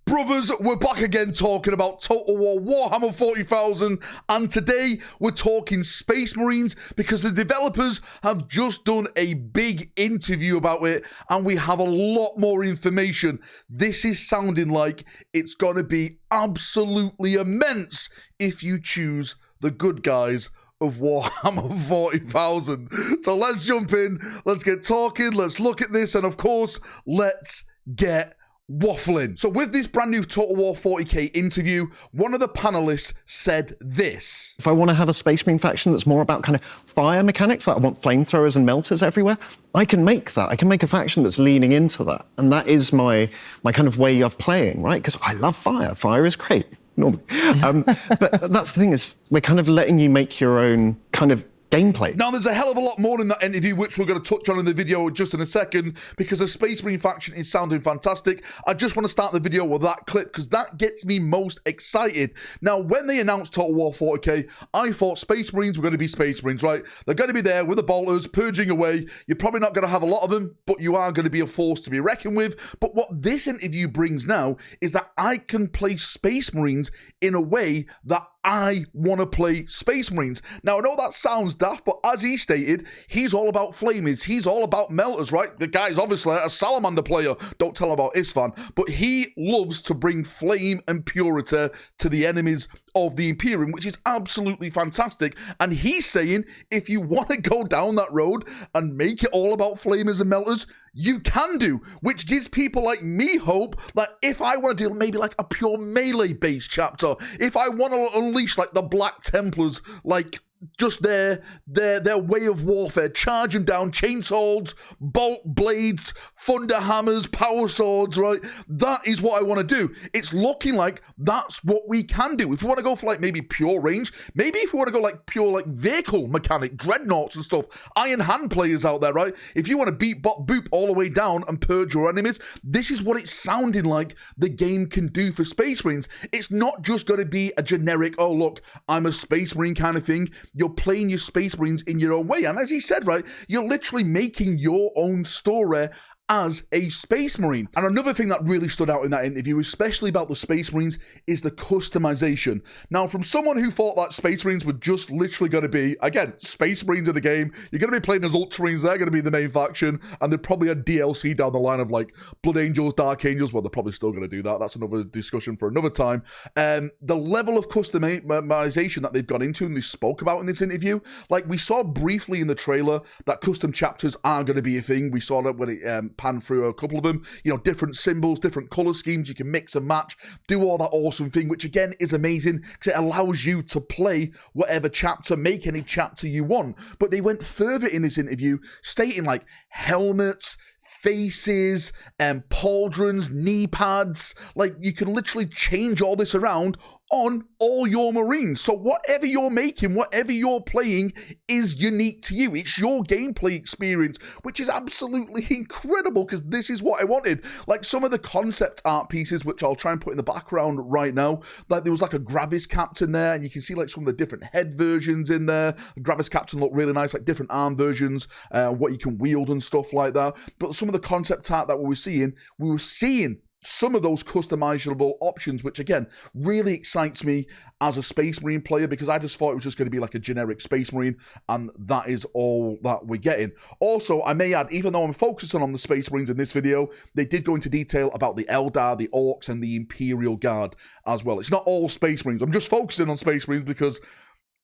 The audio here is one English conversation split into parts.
Brothers, we're back again talking about Total War Warhammer 40,000, and today we're talking Space Marines because the developers have just done a big interview about it and we have a lot more information. This is sounding like it's going to be absolutely immense if you choose the good guys of Warhammer 40,000. So let's jump in, let's get talking, let's look at this, and of course, let's get waffling. So with this brand new Total War 40k interview, one of the panelists said this. If I want to have a Space Marine faction that's more about kind of fire mechanics, like I want flamethrowers and melters everywhere, I can make that. I can make a faction that's leaning into that. And that is my kind of way of playing, right? Because I love fire. Fire is great, normally. But that's the thing, is we're kind of letting you make your own kind of gameplay. Now, there's a hell of a lot more in that interview, which we're going to touch on in the video just in a second, because the Space Marine faction is sounding fantastic. I just want to start the video with that clip, because that gets me most excited. Now, when they announced Total War 40k, I thought Space Marines were going to be Space Marines, right? They're going to be there with the bolters, purging away. You're probably not going to have a lot of them, but you are going to be a force to be reckoned with. But what this interview brings now is that I can play Space Marines in a way that I want to play Space Marines. Now, I know that sounds daft, but as he stated, he's all about flamers. He's all about melters, right? The guy's obviously a salamander player. Don't tell him about Isfan. But he loves to bring flame and purity to the enemies of the Imperium, which is absolutely fantastic. And he's saying, if you want to go down that road and make it all about flamers and melters, you can do, which gives people like me hope that if I want to do maybe like a pure melee-based chapter, if I want to unleash like the Black Templars, like just their way of warfare, charge them down, chainsaws, bolt blades, thunder hammers, power swords, right? That is what I want to do. It's looking like that's what we can do. If we want to go for like maybe pure range, maybe if we want to go like pure like vehicle mechanic, dreadnoughts and stuff, Iron Hand players out there, right? If you want to beat bot boop all the way down and purge your enemies, this is what it's sounding like the game can do for Space Marines. It's not just going to be a generic, oh look, I'm a Space Marine kind of thing. You're playing your Space Marines in your own way. And as he said, right, you're literally making your own story as a Space Marine. And another thing that really stood out in that interview, especially about the Space Marines, is the customization. Now, from someone who thought that Space Marines were just literally going to be, again, Space Marines in the game, you're going to be playing as Ultramarines, they're going to be the main faction, and they're probably a DLC down the line of like Blood Angels, Dark Angels. Well, they're probably still going to do that. That's another discussion for another time. The level of customization that they've gone into and they spoke about in this interview, like we saw briefly in the trailer that custom chapters are going to be a thing. We saw that when it pan through a couple of them, you know, different symbols, different color schemes, you can mix and match, do all that awesome thing, which again is amazing because it allows you to play whatever chapter, make any chapter you want. But they went further in this interview, stating like helmets, faces, pauldrons, knee pads, like you can literally change all this around on all your Marines. So whatever you're making, whatever you're playing is unique to you. It's your gameplay experience, which is absolutely incredible because this is what I wanted. Like some of the concept art pieces, which I'll try and put in the background right now, like there was like a Gravis Captain there, and you can see like some of the different head versions in there. The Gravis Captain looked really nice, like different arm versions, what you can wield and stuff like that. But some of the concept art that we were seeing some of those customizable options, which again really excites me as a Space Marine player, because I just thought it was just going to be like a generic Space Marine, and that is all that we're getting. Also, I may add, even though I'm focusing on the Space Marines in this video, they did go into detail about the Eldar, the Orcs, and the Imperial Guard as well. It's not all Space Marines. I'm just focusing on Space Marines because,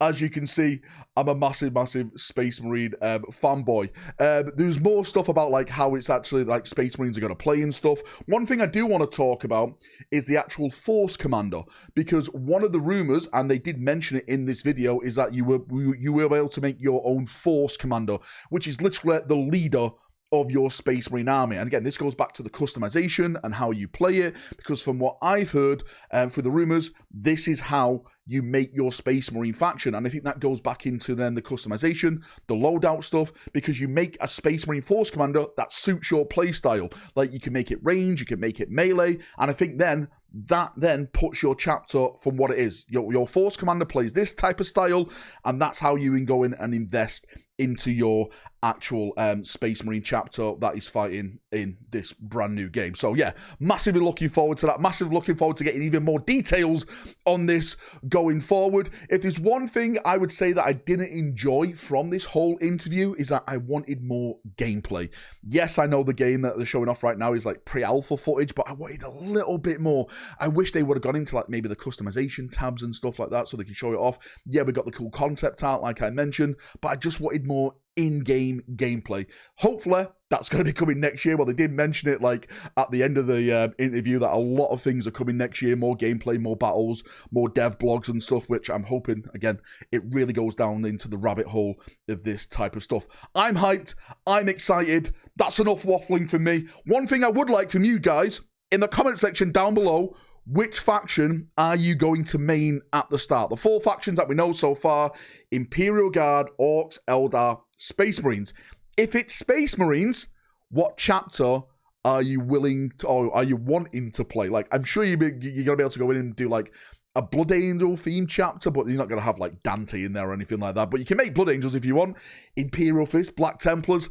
as you can see, I'm a massive Space Marine fanboy. There's more stuff about like how it's actually like Space Marines are going to play and stuff. One thing I do want to talk about is the actual Force Commander, because one of the rumors, and they did mention it in this video, is that you were able to make your own Force Commander, which is literally the leader of your Space Marine army. And again, this goes back to the customization and how you play it, because from what I've heard through the rumors, this is how you make your Space Marine faction. And I think that goes back into then the customization, the loadout stuff, because you make a Space Marine Force Commander that suits your play style. Like you can make it range, you can make it melee, and I think then that then puts your chapter from what it is. Your Force Commander plays this type of style, and that's how you can go in and invest into your actual Space Marine chapter that is fighting in this brand new game. So yeah, massively looking forward to that. Massively looking forward to getting even more details on this going forward. If there's one thing I would say that I didn't enjoy from this whole interview is that I wanted more gameplay. Yes, I know the game that they're showing off right now is like pre-alpha footage, but I wanted a little bit more. I wish they would have gone into like maybe the customization tabs and stuff like that so they can show it off. Yeah, we got the cool concept art like I mentioned, but I just wanted more in-game gameplay. Hopefully that's going to be coming next year. Well, they did mention it like at the end of the interview that a lot of things are coming next year, more gameplay, more battles, more dev blogs and stuff, which I'm hoping, again, it really goes down into the rabbit hole of this type of stuff. I'm hyped, I'm excited. That's enough waffling from me. One thing I would like from you guys in the comment section down below, which faction are you going to main at the start? The 4 factions that we know so far: Imperial Guard, Orcs, Eldar, Space Marines. If it's Space Marines, what chapter are you willing to, or are you wanting to play? Like, I'm sure you're going to be able to go in and do like a Blood Angel themed chapter, but you're not going to have like Dante in there or anything like that. But you can make Blood Angels if you want. Imperial Fist, Black Templars.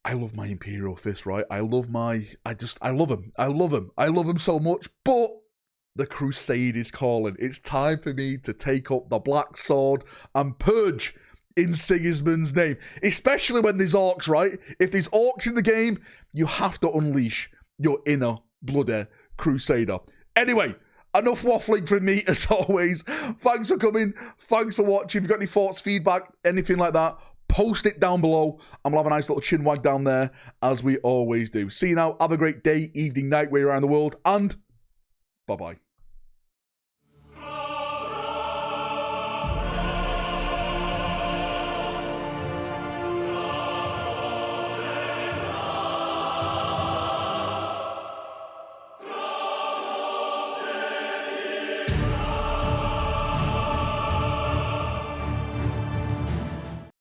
I love my Imperial Fist, right? I love them. I love them so much. But the Crusade is calling. It's time for me to take up the Black Sword and purge in Sigismund's name. Especially when there's orcs, right? If there's orcs in the game, you have to unleash your inner bloody Crusader. Anyway, enough waffling from me as always. Thanks for coming. Thanks for watching. If you've got any thoughts, feedback, anything like that, post it down below, and we'll have a nice little chin wag down there, as we always do. See you now. Have a great day, evening, night, where you are in the world, and bye-bye.